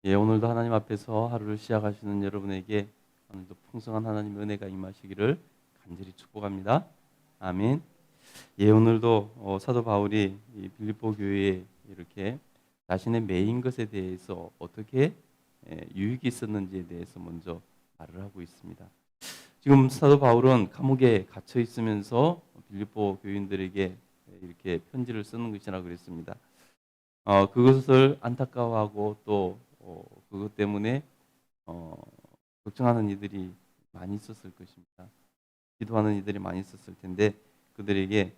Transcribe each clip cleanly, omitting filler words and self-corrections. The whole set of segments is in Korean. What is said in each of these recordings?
예, 오늘도 하나님 앞에서 하루를 시작하시는 여러분에게 오늘도 풍성한 하나님의 은혜가 임하시기를 간절히 축복합니다. 아멘. 예, 오늘도 사도 바울이 이 빌립보 교회에 이렇게 자신의 매인 것에 대해서 어떻게 유익이 있었는지에 대해서 먼저 말을 하고 있습니다. 지금 사도 바울은 감옥에 갇혀 있으면서 빌립보 교인들에게 이렇게 편지를 쓰는 것이라고 그랬습니다. 그것을 안타까워하고 또 그것 때문에 어, 걱정하는 이들이 많이 있었을 것입니다. 기도하는 이들이 많이 있었을 텐데 그들에게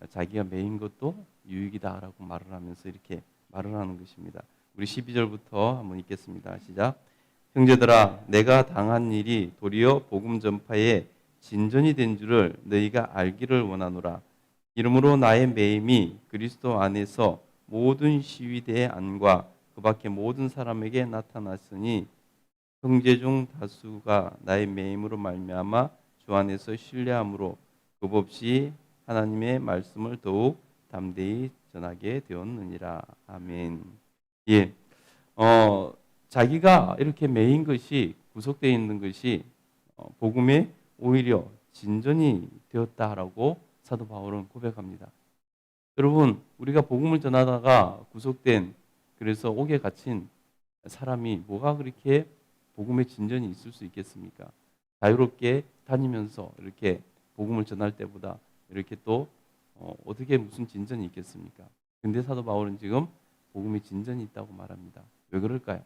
자기가 매인 것도 유익이다라고 말을 하면서 이렇게 말을 하는 것입니다. 우리 12절부터 한번 읽겠습니다. 시작. 형제들아, 내가 당한 일이 도리어 복음 전파에 진전이 된 줄을 너희가 알기를 원하노라. 이러므로 나의 매임이 그리스도 안에서 모든 시위대의 안과 그 밖에 모든 사람에게 나타났으니 형제 중 다수가 나의 매임으로 말미암아 주 안에서 신뢰함으로 겁없이 하나님의 말씀을 더욱 담대히 전하게 되었느니라. 아멘. 예, 자기가 이렇게 매인 것이 구속되어 있는 것이 복음에 오히려 진전이 되었다라고 사도 바울은 고백합니다. 여러분, 우리가 복음을 전하다가 구속된 그래서 옥에 갇힌 사람이 뭐가 그렇게 복음의 진전이 있을 수 있겠습니까? 자유롭게 다니면서 이렇게 복음을 전할 때보다 이렇게 또 어떻게 무슨 진전이 있겠습니까? 근데 사도 바울은 지금 복음의 진전이 있다고 말합니다. 왜 그럴까요?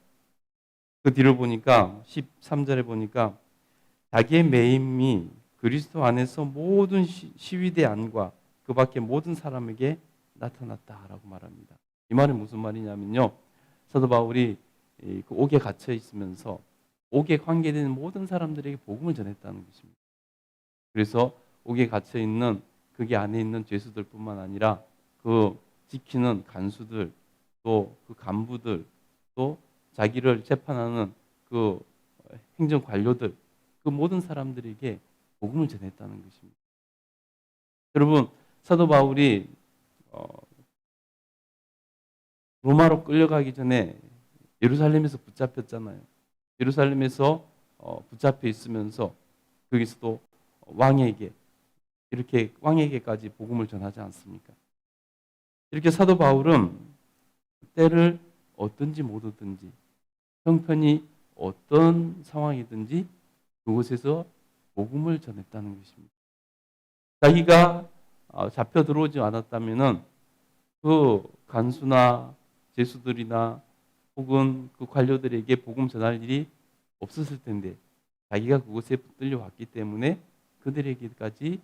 그 뒤를 보니까 13절에 보니까 자기의 매임이 그리스도 안에서 모든 시위대 안과 그 밖에 모든 사람에게 나타났다라고 말합니다. 이 말은 무슨 말이냐면요. 사도 바울이 그 옥에 갇혀 있으면서 옥에 관계되는 모든 사람들에게 복음을 전했다는 것입니다. 그래서 옥에 갇혀 있는 거기 안에 있는 죄수들뿐만 아니라 그 지키는 간수들 또 그 간부들 또 자기를 재판하는 그 행정 관료들 그 모든 사람들에게 복음을 전했다는 것입니다. 여러분 사도 바울이 로마로 끌려가기 전에 예루살렘에서 붙잡혔잖아요. 예루살렘에서 붙잡혀 있으면서 거기서도 왕에게 이렇게 왕에게까지 복음을 전하지 않습니까? 이렇게 사도 바울은 때를 어떤지 못 얻든지 형편이 어떤 상황이든지 그곳에서 복음을 전했다는 것입니다. 자기가 잡혀 들어오지 않았다면은 그 간수나 제수들이나 혹은 그 관료들에게 복음 전할 일이 없었을 텐데 자기가 그곳에 붙들려 왔기 때문에 그들에게까지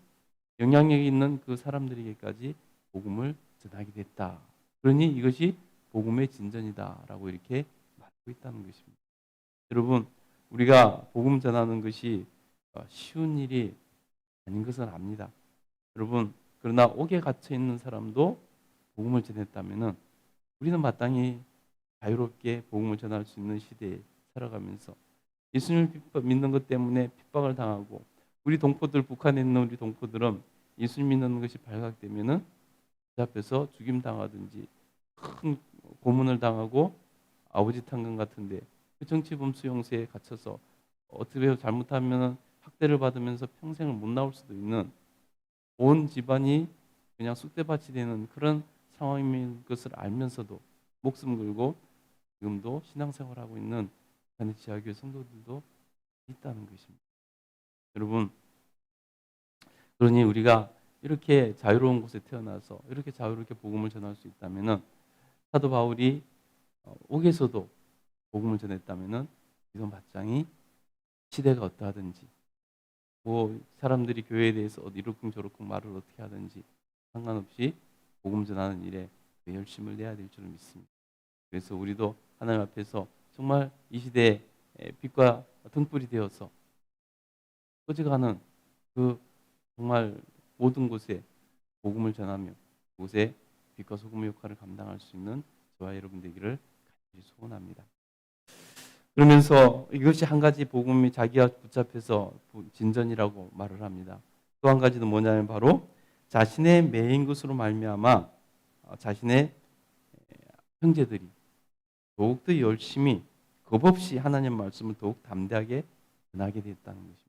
영향력 있는 그 사람들에게까지 복음을 전하게 됐다. 그러니 이것이 복음의 진전이다라고 이렇게 말하고 있다는 것입니다. 여러분 우리가 복음 전하는 것이 쉬운 일이 아닌 것은 압니다. 여러분 그러나 옥에 갇혀 있는 사람도 복음을 전했다면은 우리는 마땅히 자유롭게 복음을 전할 수 있는 시대에 살아가면서 예수님을 믿는 것 때문에 핍박을 당하고 우리 동포들 북한에 있는 우리 동포들은 예수님 믿는 것이 발각되면은 그 앞에서 죽임 당하든지 큰 고문을 당하고 아버지 탄광 같은데 그 정치범 수용소에 갇혀서 어떻게 잘못하면 학대를 받으면서 평생을 못 나올 수도 있는 온 집안이 그냥 쑥대밭이 되는 그런 상황인 것을 알면서도 목숨 걸고 지금도 신앙생활하고 있는 북한의 지하교회 성도들도 있다는 것입니다. 여러분, 그러니 우리가 이렇게 자유로운 곳에 태어나서 이렇게 자유롭게 복음을 전할 수 있다면은 사도 바울이 옥에서도 복음을 전했다면은 이건 마땅히 시대가 어떠하든지 뭐 사람들이 교회에 대해서 이러쿵저러쿵 말을 어떻게 하든지 상관없이 복음 전하는 일에 열심을 내야 될 줄을 믿습니다. 그래서 우리도 하나님 앞에서 정말 이 시대에 빛과 등불이 되어서 꺼져가는 그 정말 모든 곳에 복음을 전하며 그곳에 빛과 소금의 역할을 감당할 수 있는 저와 여러분 되기를 간절히 소원합니다. 그러면서 이것이 한 가지 복음이 자기가 붙잡혀서 진전이라고 말을 합니다. 또 한 가지는 뭐냐면 바로 자신의 매인 것으로 말미암아 자신의 형제들이 더욱더 열심히 겁 없이 하나님 말씀을 더욱 담대하게 전하게 되었다는 것입니다.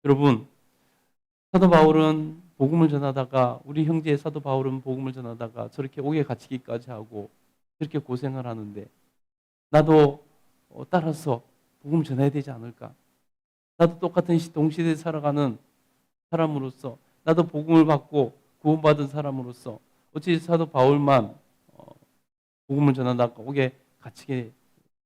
여러분, 사도 바울은 복음을 전하다가, 우리 형제 사도 바울은 복음을 전하다가 저렇게 옥에 갇히기까지 하고 저렇게 고생을 하는데, 나도 따라서 복음을 전해야 되지 않을까? 나도 똑같은 동시대에 살아가는 사람으로서, 나도 복음을 받고 구원받은 사람으로서 어찌 사도 바울만 복음을 전하다가 옥에 갇히게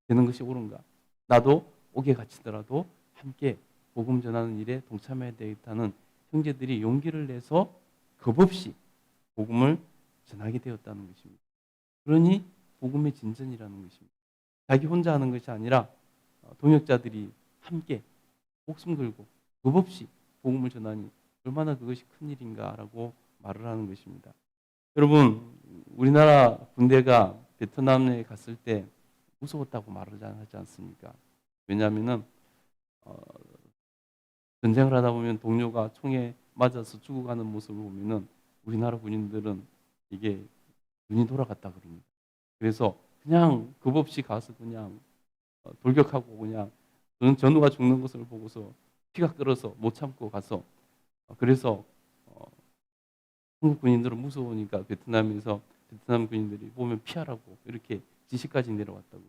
되는 것이 옳은가? 나도 옥에 갇히더라도 함께 복음 전하는 일에 동참해야 되겠다는 형제들이 용기를 내서 겁없이 복음을 전하게 되었다는 것입니다. 그러니 복음의 진전이라는 것입니다. 자기 혼자 하는 것이 아니라 동역자들이 함께 목숨 걸고 겁없이 복음을 전하니 얼마나 그것이 큰 일인가라고 말을 하는 것입니다. 여러분, 우리나라 군대가 베트남에 갔을 때 무서웠다고 말을 하지 않습니까? 왜냐하면 전쟁을 하다 보면 동료가 총에 맞아서 죽어가는 모습을 보면은 우리나라 군인들은 이게 눈이 돌아갔다 그럽니다. 그래서 그냥 겁없이 가서 그냥 돌격하고 그냥 전우가 죽는 것을 보고서 피가 끓어서 못 참고 가서 그래서 한국 군인들은 무서우니까 베트남에서 베트남 군인들이 보면 피하라고 이렇게 지시까지 내려왔다고.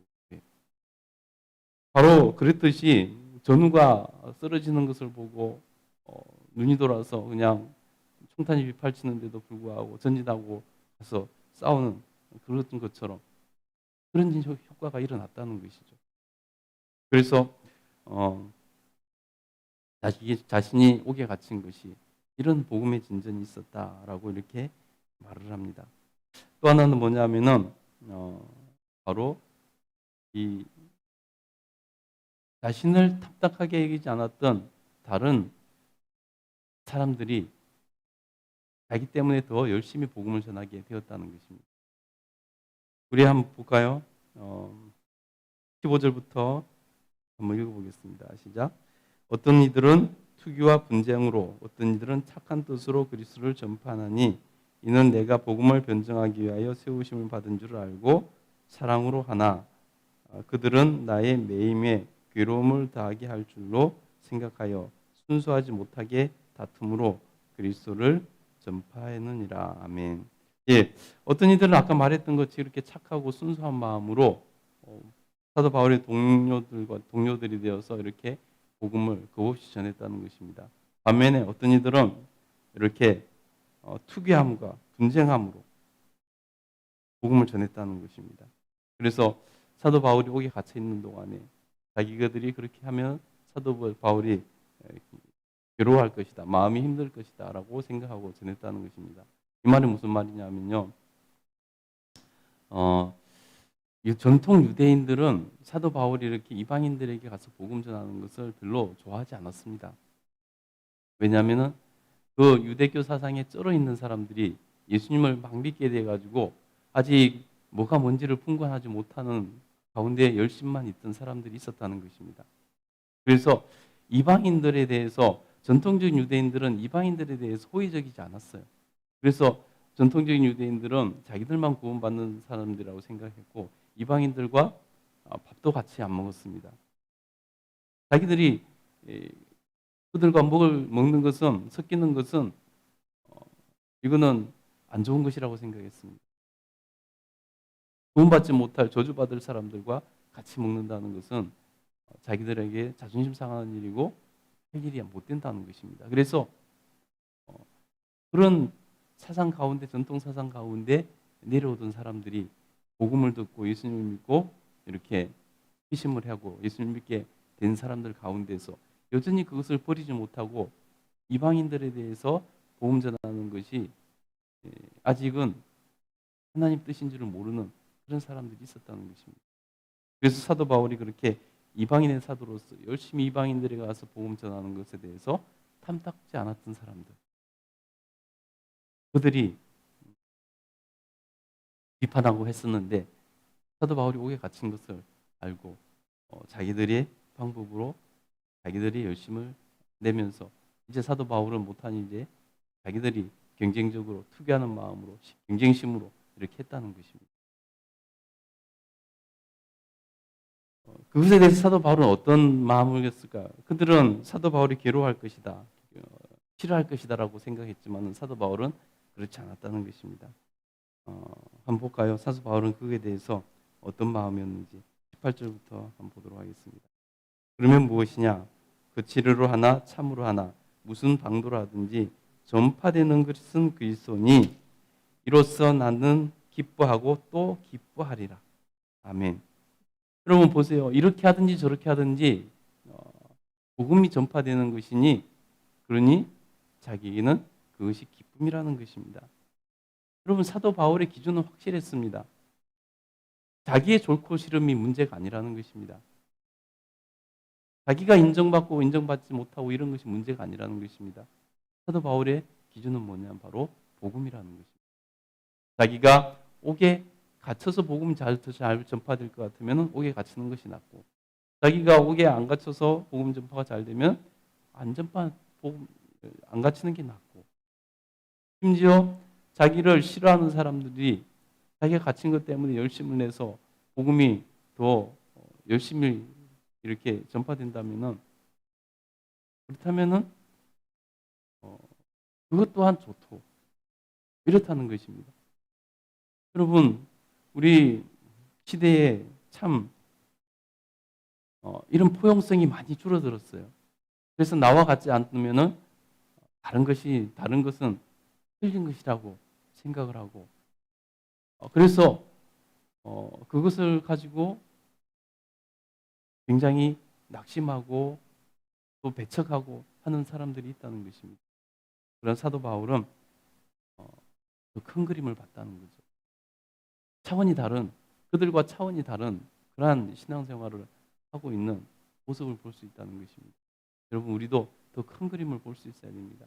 바로 그랬듯이 전우가 쓰러지는 것을 보고 눈이 돌아서 그냥 총탄이 휘팔치는데도 불구하고 전진하고 가서 싸우는 그런 것처럼 그런 효과가 일어났다는 것이죠. 그래서 자신이 옥에 갇힌 것이 이런 복음의 진전이 있었다라고 이렇게 말을 합니다. 또 하나는 뭐냐면은 바로 이 자신을 탐탁하게 여기지 않았던 다른 사람들이 자기 때문에 더 열심히 복음을 전하게 되었다는 것입니다. 우리 한번 볼까요? 15절부터 한번 읽어보겠습니다. 시작. 어떤 이들은 투기와 분쟁으로, 어떤 이들은 착한 뜻으로 그리스도를 전파하나니 이는 내가 복음을 변증하기 위하여 세우심을 받은 줄 알고 사랑으로 하나 그들은 나의 매임에 괴로움을 더하게 할 줄로 생각하여 순수하지 못하게 다툼으로 그리스도를 전파하느니라. 아멘. 예, 어떤 이들은 아까 말했던 것이 이렇게 착하고 순수한 마음으로 사도 바울의 동료들이 되어서 이렇게 복음을 겁없이 전했다는 것입니다. 반면에 어떤 이들은 이렇게 투기함과 분쟁함으로 복음을 전했다는 것입니다. 그래서 사도 바울이 옥에 갇혀 있는 동안에 자기들이 그렇게 하면 사도 바울이 괴로워할 것이다, 마음이 힘들 것이다라고 생각하고 전했다는 것입니다. 이 말이 무슨 말이냐면요, 이 전통 유대인들은 사도 바울이 이렇게 이방인들에게 가서 복음 전하는 것을 별로 좋아하지 않았습니다. 왜냐하면 그 유대교 사상에 쩔어 있는 사람들이 예수님을 막 믿게 돼가지고 아직 뭐가 뭔지를 분간하지 못하는 가운데 열심만 있던 사람들이 있었다는 것입니다. 그래서 이방인들에 대해서 전통적인 유대인들은 이방인들에 대해서 호의적이지 않았어요. 그래서 전통적인 유대인들은 자기들만 구원받는 사람들이라고 생각했고 이방인들과 밥도 같이 안 먹었습니다. 자기들이 그들과 먹는 것은 섞이는 것은 이거는 안 좋은 것이라고 생각했습니다. 구원받지 못할 저주받을 사람들과 같이 먹는다는 것은 자기들에게 자존심 상하는 일이고 할 일이 못 된다는 것입니다. 그래서 그런 사상 가운데 전통 사상 가운데 내려오던 사람들이 복음을 듣고 예수님을 믿고 이렇게 회심을 하고 예수님을 믿게 된 사람들 가운데서 여전히 그것을 버리지 못하고 이방인들에 대해서 복음 전하는 것이 아직은 하나님 뜻인 줄을 모르는 그런 사람들이 있었다는 것입니다. 그래서 사도 바울이 그렇게 이방인의 사도로서 열심히 이방인들에 가서 복음 전하는 것에 대해서 탐탁지 않았던 사람들, 그들이 비판하고 했었는데 사도 바울이 옥에 갇힌 것을 알고 자기들의 방법으로 자기들이 열심을 내면서 이제 사도 바울은 못하니 이제 자기들이 경쟁적으로 투기하는 마음으로 경쟁심으로 이렇게 했다는 것입니다. 그것에 대해서 사도 바울은 어떤 마음을 했을까? 그들은 사도 바울이 괴로워할 것이다, 싫어할 것이다라고 생각했지만 사도 바울은 그렇지 않았다는 것입니다. 한번 볼까요? 사도 바울은 그에 대해서 어떤 마음이었는지 18절부터 한번 보도록 하겠습니다. 그러면 무엇이냐? 거칠으로 하나 참으로 하나 무슨 방도로 하든지 전파되는 것은 그리스도니 이로써 나는 기뻐하고 또 기뻐하리라. 아멘. 여러분 보세요. 이렇게 하든지 저렇게 하든지 복음이 전파되는 것이니 그러니 자기에게는 그것이 기쁨이라는 것입니다. 여러분 사도 바울의 기준은 확실했습니다. 자기의 좋고 싫음이 문제가 아니라는 것입니다. 자기가 인정받고 인정받지 못하고 이런 것이 문제가 아니라는 것입니다. 사도 바울의 기준은 뭐냐면 바로 복음이라는 것입니다. 자기가 옥에 갇혀서 복음이 잘 전파될 것 같으면 옥에 갇히는 것이 낫고, 자기가 옥에 안 갇혀서 복음 전파가 잘 되면 안 갇히는 게 낫고, 심지어 자기를 싫어하는 사람들이 자기가 갇힌 것 때문에 열심을 내서 복음이 더 열심히 이렇게 전파된다면은, 그렇다면은 그것 또한 좋고 이렇다는 것입니다. 여러분 우리 시대에 참 이런 포용성이 많이 줄어들었어요. 그래서 나와 같지 않으면은 다른 것은 틀린 것이라고 생각을 하고, 그래서 그것을 가지고 굉장히 낙심하고 또 배척하고 하는 사람들이 있다는 것입니다. 그런 사도 바울은 더 큰 그림을 봤다는 거죠. 그들과 차원이 다른 그러한 신앙생활을 하고 있는 모습을 볼 수 있다는 것입니다. 여러분 우리도 더 큰 그림을 볼 수 있어야 됩니다.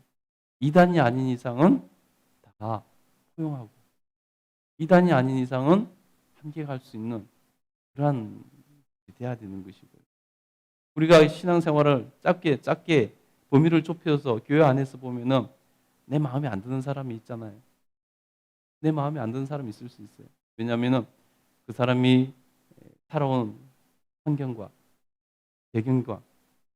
이단이 아닌 이상은 다 포용하고, 이단이 아닌 이상은 함께 갈 수 있는 그러한 돼야 되는 것이고요. 우리가 신앙생활을 짧게 범위를 좁혀서 교회 안에서 보면은 내 마음에 안 드는 사람이 있잖아요. 내 마음에 안 드는 사람이 있을 수 있어요. 왜냐하면 그 사람이 살아온 환경과 배경과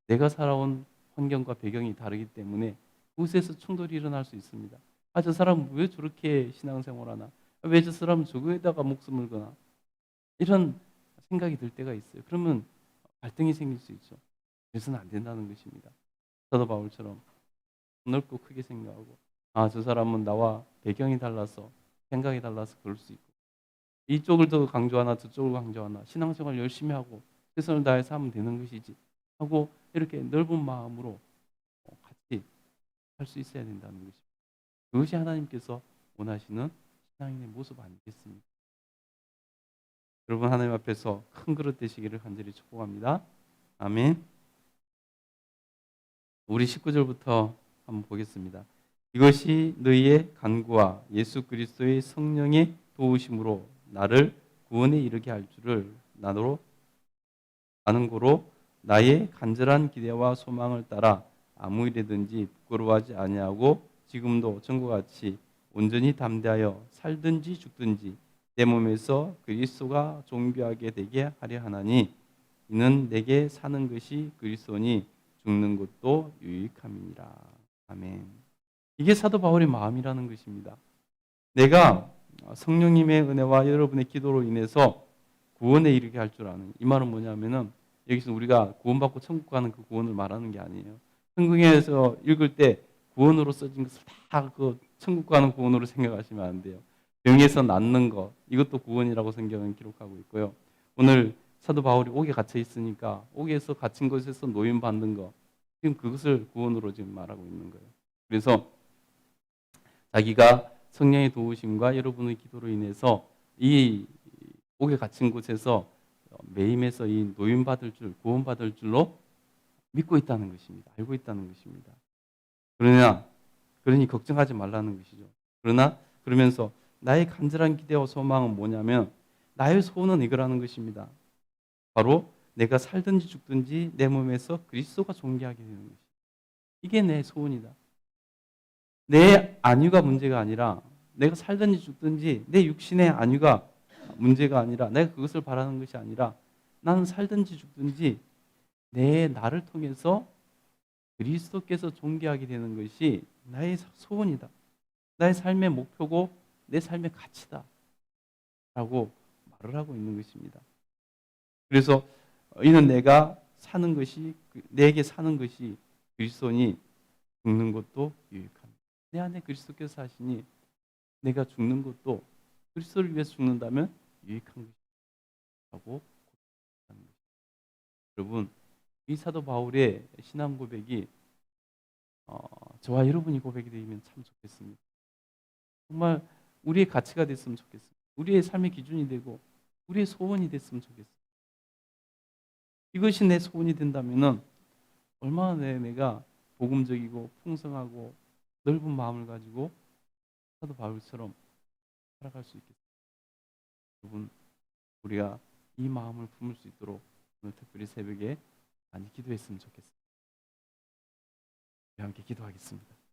내가 살아온 환경과 배경이 다르기 때문에 그곳에서 충돌이 일어날 수 있습니다. 저 사람은 왜 저렇게 신앙생활하나? 왜 저 사람은 저거에다가 목숨을 거나? 이런 생각이 들 때가 있어요. 그러면 갈등이 생길 수 있죠. 그래서는 안 된다는 것입니다. 사도 바울처럼 넓고 크게 생각하고, 저 사람은 나와 배경이 달라서 생각이 달라서 그럴 수 있고, 이쪽을 더 강조하나 저쪽을 강조하나 신앙생활 열심히 하고 최선을 다해서 하면 되는 것이지 하고 이렇게 넓은 마음으로 같이 할 수 있어야 된다는 것입니다. 그것이 하나님께서 원하시는 신앙인의 모습 아니겠습니까? 여러분 하나님 앞에서 큰 그릇 되시기를 간절히 축복합니다. 아멘. 우리 19절부터 한번 보겠습니다. 이것이 너희의 간구와 예수 그리스도의 성령의 도우심으로 나를 구원에 이르게 할 줄을 나로 아는 고로 나의 간절한 기대와 소망을 따라 아무 일이든지 부끄러워하지 아니하고 지금도 전과 같이 온전히 담대하여 살든지 죽든지 내 몸에서 그리스도가 존귀하게 되게 하려 하나니 이는 내게 사는 것이 그리스도니 죽는 것도 유익함이니라. 아멘. 이게 사도 바울의 마음이라는 것입니다. 내가 성령님의 은혜와 여러분의 기도로 인해서 구원에 이르게 할 줄 아는, 이 말은 뭐냐면은 여기서 우리가 구원받고 천국 가는 그 구원을 말하는 게 아니에요. 성경에서 읽을 때 구원으로 써진 것을 다 그 천국 가는 구원으로 생각하시면 안 돼요. 병에서 낫는 것, 이것도 구원이라고 성경은 기록하고 있고요. 오늘 사도 바울이 옥에 갇혀 있으니까 옥에서 갇힌 곳에서 노임 받는 것, 지금 그것을 구원으로 지금 말하고 있는 거예요. 그래서 자기가 성령의 도우심과 여러분의 기도로 인해서 이 옥에 갇힌 곳에서 매임에서 이 노임 받을 줄, 구원 받을 줄로 믿고 있다는 것입니다. 알고 있다는 것입니다. 그러니 걱정하지 말라는 것이죠. 그러면서 나의 간절한 기대와 소망은 뭐냐면 나의 소원은 이거라는 것입니다. 바로 내가 살든지 죽든지 내 몸에서 그리스도가 존귀하게 되는 것이다. 이게 내 소원이다. 내 안위가 문제가 아니라, 내가 살든지 죽든지 내 육신의 안위가 문제가 아니라, 내가 그것을 바라는 것이 아니라 나는 살든지 죽든지 내 나를 통해서 그리스도께서 존귀하게 되는 것이 나의 소원이다. 나의 삶의 목표고 내 삶의 가치다. 라고 말을 하고 있는 것입니다. 그래서 이는 내가 사는 것이 내게 사는 것이 그리스도니 죽는 것도 유익합니다. 내 안에 그리스도께서 사시니 내가 죽는 것도 그리스도를 위해서 죽는다면 유익한 것이라고 하는 것입니다. 여러분, 이 사도 바울의 신앙 고백이 저와 여러분이 고백이 되면 참 좋겠습니다. 정말 우리의 가치가 됐으면 좋겠습니다. 우리의 삶의 기준이 되고 우리의 소원이 됐으면 좋겠습니다. 이것이 내 소원이 된다면 얼마나 내가 복음적이고 풍성하고 넓은 마음을 가지고 사도 바울처럼 살아갈 수 있겠습니다. 여러분, 우리가 이 마음을 품을 수 있도록 오늘 특별히 새벽에 많이 기도했으면 좋겠습니다. 함께 기도하겠습니다.